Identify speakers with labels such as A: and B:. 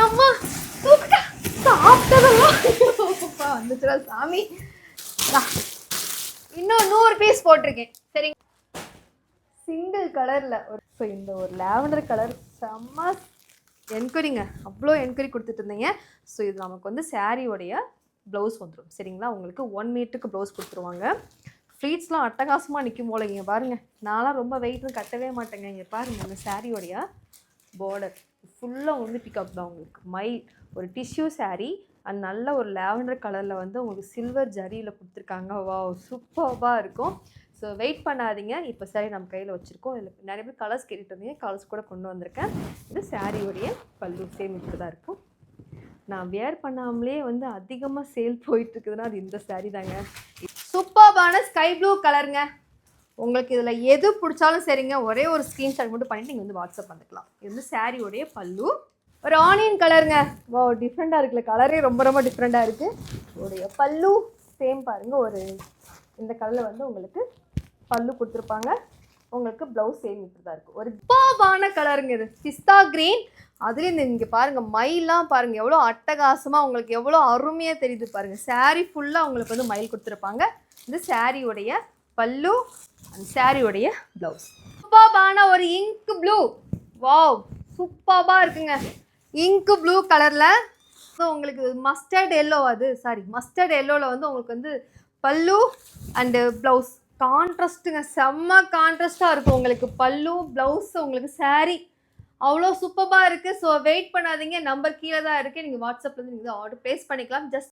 A: அம்மா தூக்குடா சாப்பிட்டதெல்லாம் வந்துச்சுடா சாமி. இன்னும் 100 பீஸ் போட்டிருக்கேன். சரிங்க, சிங்கிள் கலர்ல ஸோ இந்த ஒரு லாவெண்டர் கலர் செம்ம என்கொயரிங்க. அவ்வளோ என்கொயரி கொடுத்துட்டு இருந்தீங்க. ஸோ இது நமக்கு வந்து சாரியோடைய ப்ளவுஸ் வந்துடும். சரிங்களா, உங்களுக்கு 1 மீட்டருக்கு ப்ளவுஸ் கொடுத்துருவாங்க. ஃப்ளீட்ஸ்லாம் அட்டகாசமாக நிற்கும் போல. இங்கே பாருங்கள், நான்லாம் ரொம்ப வெயிட்னு கட்டவே மாட்டேங்க. இங்கே பாருங்கள், அந்த சாரியோடைய பார்டர் ஃபுல்லாக வந்து பிக்கப் தான் உங்களுக்கு. ஒரு டிஷ்யூ சாரீ அண்ட் நல்ல ஒரு லாவெண்டர் கலரில் வந்து உங்களுக்கு சில்வர் ஜரியில் கொடுத்துருக்காங்க. வா சூப்பராக இருக்கும். ஸோ வெயிட் பண்ணாதீங்க. இப்போ சாரி நம்ம கையில் வச்சுருக்கோம். இதில் நிறைய பேர் கலர்ஸ் கேட்டுட்டு இருந்தீங்க, கலர்ஸ் கூட கொண்டு வந்திருக்கேன். இது சாரியோடைய பல்லு சேம் இப்படி தான் இருக்கும். நான் வேர் பண்ணாமலே வந்து அதிகமாக சேல் போயிட்டுருக்குதுன்னா அது இந்த சாரீ தாங்க. சூப்பர்பான ஸ்கை ப்ளூ கலருங்க. உங்களுக்கு இதில் எது பிடிச்சாலும் சரிங்க, ஒரே ஒரு ஸ்க்ரீன்ஷாட் மட்டும் பண்ணிட்டு நீங்கள் வந்து வாட்ஸ்அப் பண்ணிக்கலாம். இது வந்து சாரியோடைய பல்லு. ஒரு ஆனியன் கலருங்க. வா டிஃப்ரெண்ட்டாக இருக்குல்ல, கலரே ரொம்ப ரொம்ப டிஃப்ரெண்ட்டாக இருக்குது. உடைய பல்லு சேம் பாருங்கள், ஒரு இந்த கலரில் வந்து உங்களுக்கு பல்லு கொடுத்துருப்பாங்க. உங்களுக்கு ப்ளவுஸ் சேம் இப்படி தான் இருக்கும். ஒரு சூப்பர்பான கலருங்க இது, பிஸ்தா க்ரீன். அதுலேயும் இந்த இங்கே பாருங்கள், மயிலாம் பாருங்கள் எவ்வளோ அட்டகாசமாக உங்களுக்கு எவ்வளோ அருமையாக தெரியுது பாருங்கள். சாரீ ஃபுல்லாக உங்களுக்கு வந்து மயில் கொடுத்துருப்பாங்க. இது சாரியோடைய பல்லு அண்ட் சாரியோடைய ப்ளவுஸ். சூப்பர்பான ஒரு இங்க் ப்ளூ. வாவ் சூப்பராக இருக்குங்க. இங்க் ப்ளூ கலரில் ஸோ உங்களுக்கு மஸ்டர்ட் எல்லோ, மஸ்டர்ட் எல்லோவில் வந்து உங்களுக்கு வந்து பல்லு அண்டு ப்ளவுஸ் கான்ட்ராஸ்ட்டுங்க. செம்ம கான்ட்ராஸ்ட்டாக இருக்கும் உங்களுக்கு பல்லு ப்ளவுஸ். உங்களுக்கு சாரீ அவ்வளோ சூப்பராக இருக்குது. ஸோ வெயிட் பண்ணாதீங்க, நம்பர் கீழே தான் இருக்குது. நீங்கள் வாட்ஸ்அப்பில் வந்து நீங்கள் ஆர்டர் ப்ளேஸ் பண்ணிக்கலாம். ஜஸ்ட்